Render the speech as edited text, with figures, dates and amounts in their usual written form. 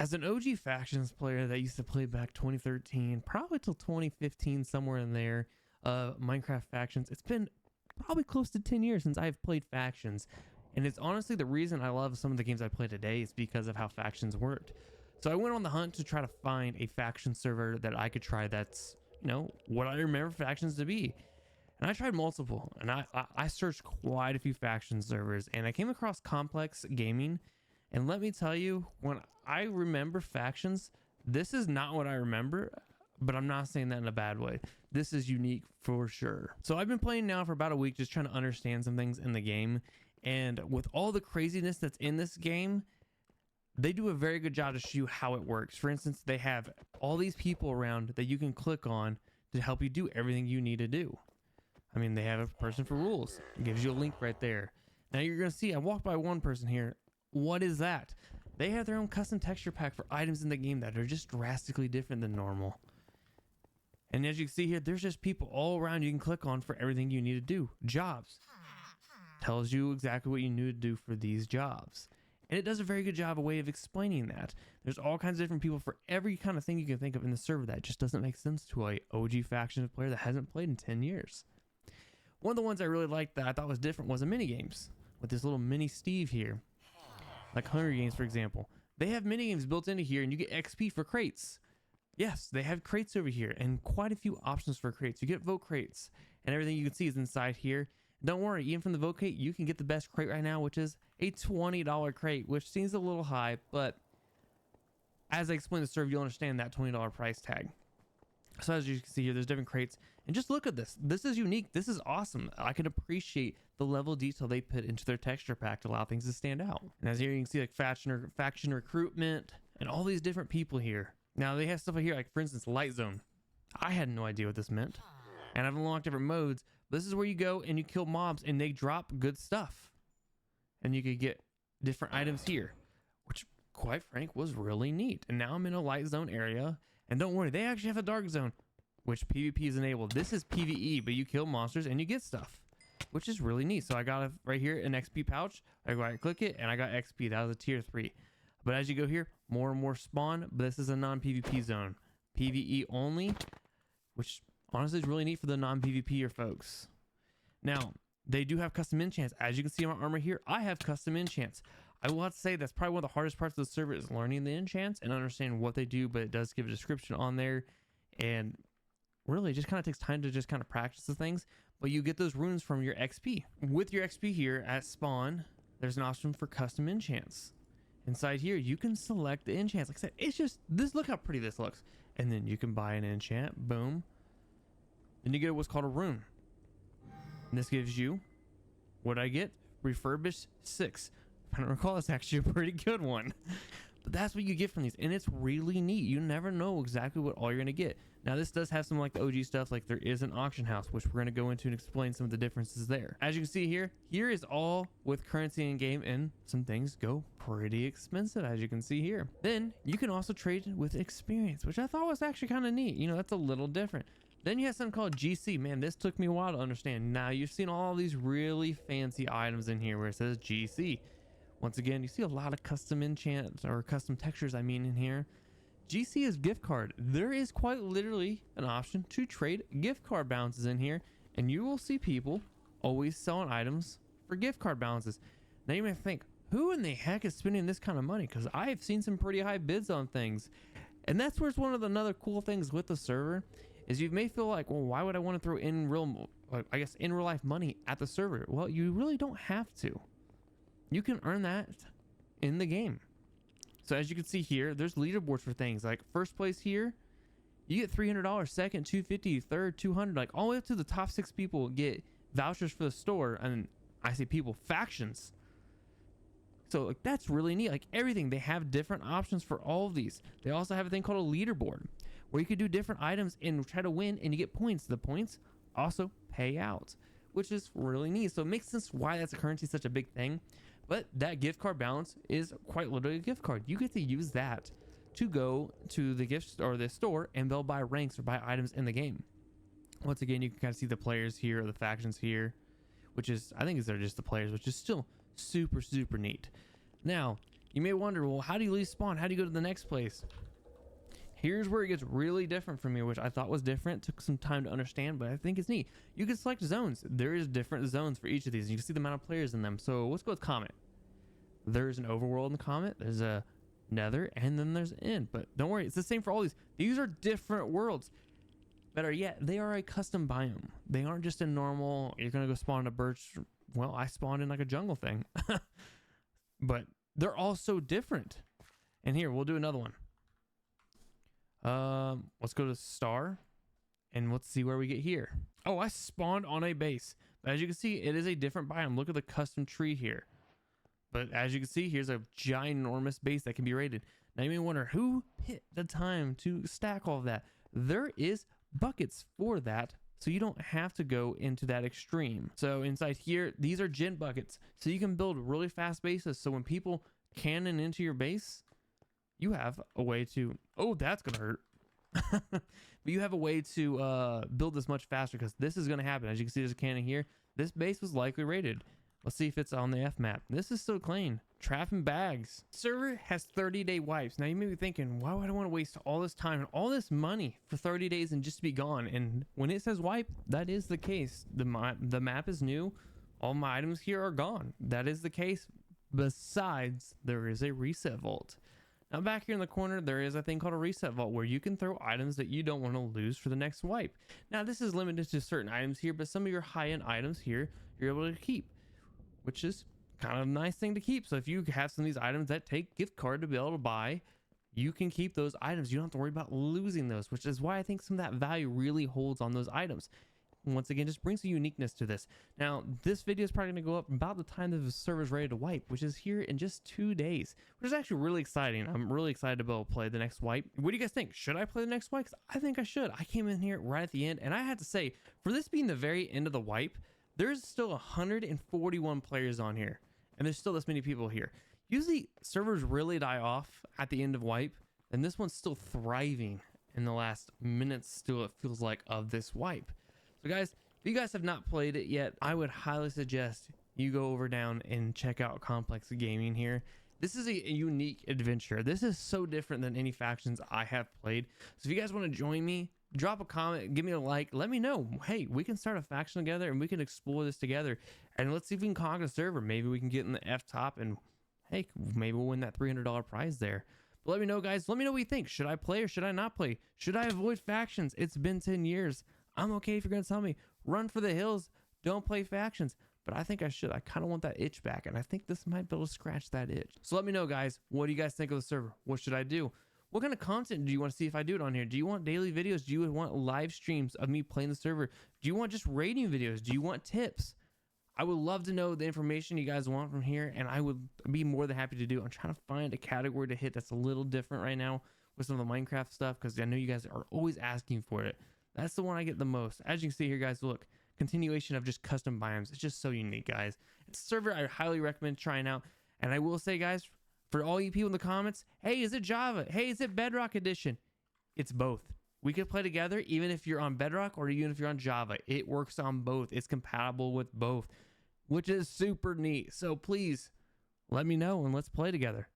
As an OG factions player that used to play back 2013, probably till 2015, somewhere in there, Minecraft factions, it's been probably close to 10 years since I've played factions. And it's honestly the reason I love some of the games I play today is because of how factions worked. So I went on the hunt to try to find a faction server that I could try that's, you know, what I remember factions to be. And I tried multiple, and I searched quite a few faction servers, and I came across Complex Gaming. And let me tell you, when I remember factions, this is not what I remember, but I'm not saying that in a bad way. This is unique for sure. So I've been playing now for about a week, just trying to understand some things in the game. And with all the craziness that's in this game, they do a very good job to show you how it works. For instance, they have all these people around that you can click on to help you do everything you need to do. I mean, they have a person for rules. It gives you a link right there. Now you're going to see, I walked by one person here. What is that? They have their own custom texture pack for items in the game that are just drastically different than normal. And as you can see here, there's just people all around you can click on for everything you need to do. Jobs. Tells you exactly what you need to do for these jobs. And it does a very good job, a way of explaining that. There's all kinds of different people for every kind of thing you can think of in the server that just doesn't make sense to a OG faction player that hasn't played in 10 years. One of the ones I really liked that I thought was different was the minigames. With this little mini Steve here. Like Hunger Games, for example. They have minigames built into here and you get XP for crates. Yes, they have crates over here and quite a few options for crates. You get vote crates and everything you can see is inside here. Don't worry, even from the vote crate, you can get the best crate right now, which is a $20 crate, which seems a little high, but as I explain the server, you'll understand that $20 price tag. So as you can see here, there's different crates. And just look at this. This is unique. This is awesome. I can appreciate the level of detail they put into their texture pack to allow things to stand out. And as here, you can see like faction recruitment and all these different people here. Now they have stuff here, like for instance, Light Zone. I had no idea what this meant. And I've unlocked different modes. This is where you go and you kill mobs and they drop good stuff. And you could get different items here, which quite frank was really neat. And now I'm in a Light Zone area. And don't worry, they actually have a Dark Zone, which PvP is enabled. This is PvE, but you kill monsters and you get stuff, which is really neat. So I got right here an XP pouch. I go ahead and click it and I got XP. That was a tier 3. But as you go here, more and more spawn. But this is a non-PvP zone. PvE only, which honestly is really neat for the non-PvPer folks. Now, they do have custom enchants. As you can see on my armor here, I have custom enchants. I will have to say that's probably one of the hardest parts of the server is learning the enchants and understanding what they do, but it does give a description on there. And really, it just kind of takes time to just kind of practice the things. But you get those runes from your XP. With your XP here at spawn, there's an option for custom enchants. Inside here, you can select the enchants. Like I said, it's just this. Look how pretty this looks. And then you can buy an enchant. Boom. Then you get what's called a rune. And this gives you what I get. Refurbished 6. If I don't recall, it's actually a pretty good one. But that's what you get from these. And it's really neat. You never know exactly what all you're going to get. Now, this does have some like the OG stuff. Like there is an auction house, which we're going to go into and explain some of the differences there. As you can see here, here is all with currency in game. And some things go pretty expensive, as you can see here. Then you can also trade with experience, which I thought was actually kind of neat. You know, that's a little different. Then you have something called GC. Man, this took me a while to understand. Now, you've seen all these really fancy items in here where it says GC. Once again, you see a lot of custom enchants or custom textures, I mean, in here. GC is gift card. There is quite literally an option to trade gift card balances in here. And you will see people always selling items for gift card balances. Now, you may think, who in the heck is spending this kind of money? Because I've seen some pretty high bids on things. And that's where it's one of the another cool things with the server is you may feel like, well, why would I want to throw in real life money at the server? Well, you really don't have to. You can earn that in the game. So as you can see here, there's leaderboards for things like first place here, you get $300, second $250, third $200, like all the way up to the top 6 people get vouchers for the store. And I say people, factions. So like that's really neat. Like everything, they have different options for all of these. They also have a thing called a leaderboard where you can do different items and try to win and you get points. The points also pay out, which is really neat. So it makes sense why that's a currency such a big thing. But that gift card balance is quite literally a gift card. You get to use that to go to the gift or the store and they'll buy ranks or buy items in the game. Once again, you can kind of see the players here or the factions here, which is, I think they're just the players, which is still super, super neat. Now, You may wonder, well, how do you leave spawn? How do you go to the next place? Here's where it gets really different for me, which I thought was different. Took some time to understand, but I think it's neat. You can select zones. There is different zones for each of these. You can see the amount of players in them. So let's go with Comet. There's an overworld in the Comet. There's a Nether, and then there's End. But don't worry, it's the same for all these. These are different worlds. Better yet, they are a custom biome. They aren't just a normal, you're going to go spawn in a birch. Well, I spawned in like a jungle thing. But they're all so different. And here, we'll do another one. Let's go to Star, and let's see where we get here. Oh, I spawned on a base. But as you can see, it is a different biome. Look at the custom tree here. But as you can see, here's a ginormous base that can be raided. Now you may wonder, who hit the time to stack all of that? There is buckets for that, so you don't have to go into that extreme. So inside here, these are gen buckets, so you can build really fast bases. So when people cannon into your base, you have a way to, oh, that's gonna hurt. But you have a way to build this much faster, because this is gonna happen. As you can see, there's a cannon here. This base was likely raided. Let's see if it's on the F map. This is still clean. Trapping bags. Server has 30-day wipes. Now you may be thinking, why would I want to waste all this time and all this money for 30 days and just be gone? And when it says wipe, that is the case. The map is new. All my items here are gone. That is the case. Besides, there is a reset vault. Now back here in the corner, there is a thing called a reset vault where you can throw items that you don't want to lose for the next wipe. Now this is limited to certain items here, but some of your high-end items here, you're able to keep, which is kind of a nice thing to keep. So if you have some of these items that take gift card to be able to buy, you can keep those items. You don't have to worry about losing those, which is why I think some of that value really holds on those items. And once again, just brings a uniqueness to this. Now, this video is probably going to go up about the time that the server's ready to wipe, which is here in just 2 days, which is actually really exciting. I'm really excited to be able to play the next wipe. What do you guys think? Should I play the next wipe? 'Cause I think I should. I came in here right at the end, and I had to say, for this being the very end of the wipe, there's still 141 players on here, and there's still this many people here. Usually servers really die off at the end of wipe, and this one's still thriving in the last minutes still, it feels like, of this wipe. So guys, if you guys have not played it yet, I would highly suggest you go over down and check out Complex Gaming here. This is a unique adventure. This is so different than any factions I have played. So if you guys want to join me, drop a comment, give me a like, let me know. Hey, we can start a faction together and we can explore this together. And let's see if we can conquer the server. Maybe we can get in the F top and hey, maybe we'll win that $300 prize there. But let me know, guys. Let me know what you think. Should I play or should I not play? Should I avoid factions? It's been 10 years. I'm okay if you're going to tell me, run for the hills, don't play factions. But I think I should. I kind of want that itch back, and I think this might be able to scratch that itch. So let me know, guys. What do you guys think of the server? What should I do? What kind of content do you want to see if I do it on here? Do you want daily videos? Do you want live streams of me playing the server? Do you want just rating videos? Do you want tips? I would love to know the information you guys want from here, and I would be more than happy to do it. I'm trying to find a category to hit that's a little different right now with some of the Minecraft stuff, because I know you guys are always asking for it. That's the one I get the most. As you can see here, guys, look, continuation of just custom biomes. It's just so unique, guys. It's a server I highly recommend trying out. And I will say, guys, for all you people in the comments, hey, is it Java? Hey, is it Bedrock Edition? It's both. We could play together even if you're on Bedrock or even if you're on Java. It works on both. It's compatible with both, which is super neat. So please let me know and let's play together.